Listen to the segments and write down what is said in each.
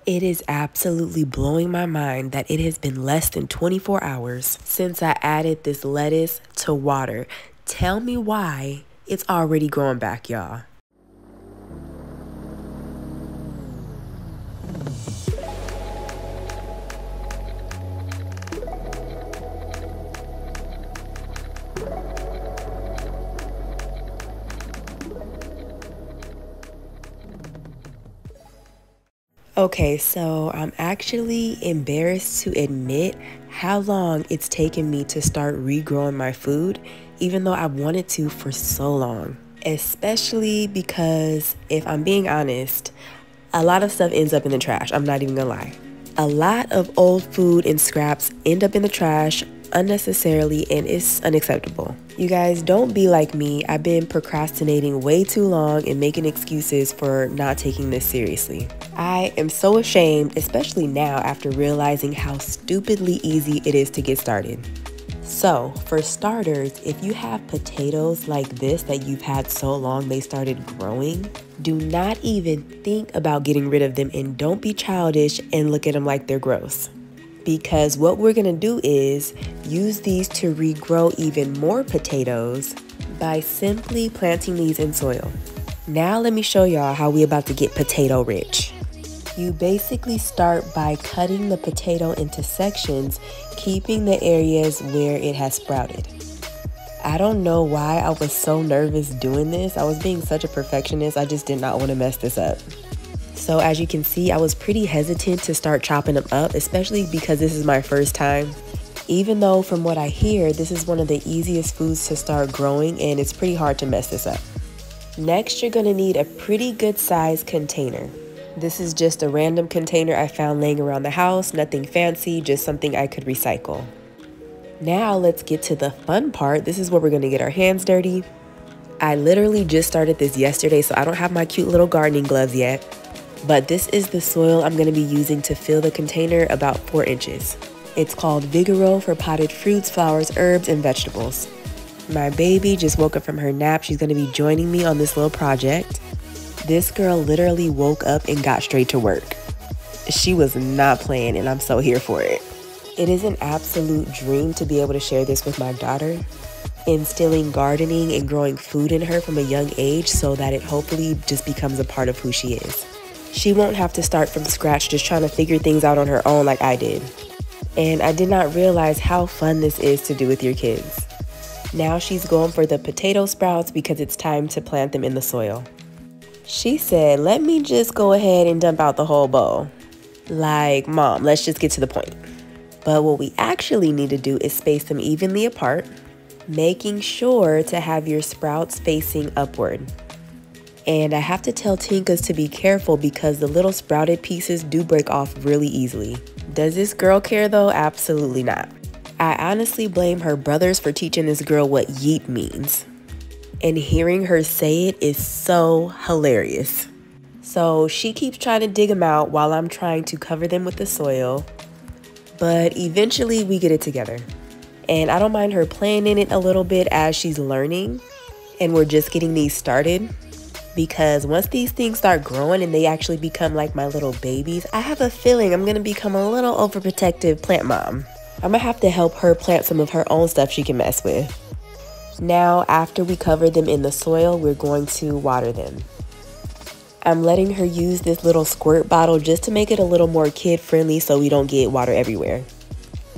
It is absolutely blowing my mind that it has been less than 24 hours since I added this lettuce to water. Tell me why it's already growing back, y'all. Okay, so I'm actually embarrassed to admit how long it's taken me to start regrowing my food, even though I've wanted to for so long. Especially because, if I'm being honest, a lot of stuff ends up in the trash. I'm not even gonna lie. A lot of old food and scraps end up in the trash unnecessarily, and it's unacceptable. You guys, don't be like me. I've been procrastinating way too long and making excuses for not taking this seriously. I am so ashamed, especially now after realizing how stupidly easy it is to get started. So, for starters, if you have potatoes like this that you've had so long they started growing, do not even think about getting rid of them, and don't be childish and look at them like they're gross. Because what we're gonna do is use these to regrow even more potatoes by simply planting these in soil. Now let me show y'all how we about to get potato rich. You basically start by cutting the potato into sections, keeping the areas where it has sprouted. I don't know why I was so nervous doing this. I was being such a perfectionist. I just did not want to mess this up. So as you can see, I was pretty hesitant to start chopping them up, especially because this is my first time. Even though from what I hear, this is one of the easiest foods to start growing, and it's pretty hard to mess this up. Next, you're gonna need a pretty good sized container. This is just a random container I found laying around the house, nothing fancy, just something I could recycle. Now let's get to the fun part. This is where we're gonna get our hands dirty. I literally just started this yesterday, so I don't have my cute little gardening gloves yet. But this is the soil I'm gonna be using to fill the container, about 4 inches. It's called Vigoro for potted fruits, flowers, herbs, and vegetables. My baby just woke up from her nap. She's gonna be joining me on this little project. This girl literally woke up and got straight to work. She was not playing, and I'm so here for it. It is an absolute dream to be able to share this with my daughter, instilling gardening and growing food in her from a young age so that it hopefully just becomes a part of who she is. She won't have to start from scratch just trying to figure things out on her own like I did. And I did not realize how fun this is to do with your kids. Now she's going for the potato sprouts because it's time to plant them in the soil. She said, let me just go ahead and dump out the whole bowl. Like, Mom, let's just get to the point. But what we actually need to do is space them evenly apart, making sure to have your sprouts facing upward. And I have to tell Tinkas to be careful because the little sprouted pieces do break off really easily. Does this girl care though? Absolutely not. I honestly blame her brothers for teaching this girl what yeet means. And hearing her say it is so hilarious. So she keeps trying to dig them out while I'm trying to cover them with the soil. But eventually we get it together. And I don't mind her playing in it a little bit as she's learning. And we're just getting these started. Because once these things start growing and they actually become like my little babies, I have a feeling I'm gonna become a little overprotective plant mom. I'm gonna have to help her plant some of her own stuff she can mess with. Now, after we cover them in the soil, we're going to water them. I'm letting her use this little squirt bottle just to make it a little more kid-friendly so we don't get water everywhere.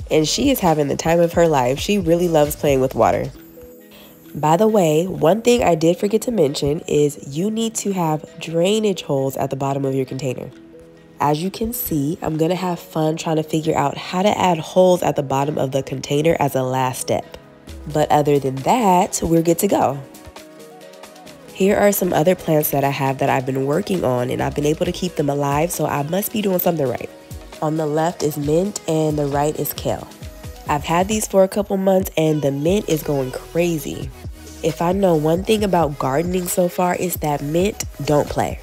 And she is having the time of her life. She really loves playing with water. By the way, one thing I did forget to mention is you need to have drainage holes at the bottom of your container. As you can see, I'm gonna have fun trying to figure out how to add holes at the bottom of the container as a last step. But other than that, we're good to go. Here are some other plants that I have that I've been working on, and I've been able to keep them alive, so I must be doing something right. On the left is mint and the right is kale. I've had these for a couple months and the mint is going crazy. If I know one thing about gardening so far, it's that mint don't play.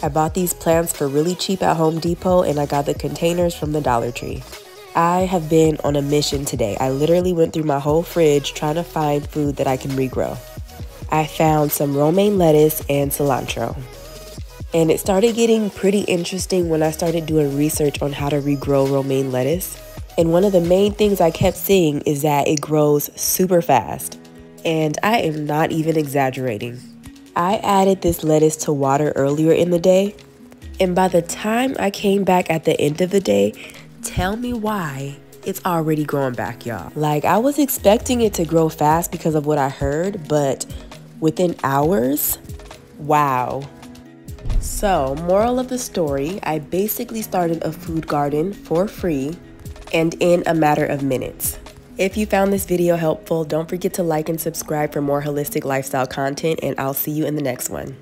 I bought these plants for really cheap at Home Depot, and I got the containers from the Dollar Tree. I have been on a mission today. I literally went through my whole fridge trying to find food that I can regrow. I found some romaine lettuce and cilantro. And it started getting pretty interesting when I started doing research on how to regrow romaine lettuce. And one of the main things I kept seeing is that it grows super fast. And I am not even exaggerating. I added this lettuce to water earlier in the day, and by the time I came back at the end of the day, tell me why it's already growing back, y'all. Like, I was expecting it to grow fast because of what I heard, but within hours, wow. So, moral of the story, I basically started a food garden for free and in a matter of minutes. If you found this video helpful, don't forget to like and subscribe for more holistic lifestyle content, and I'll see you in the next one.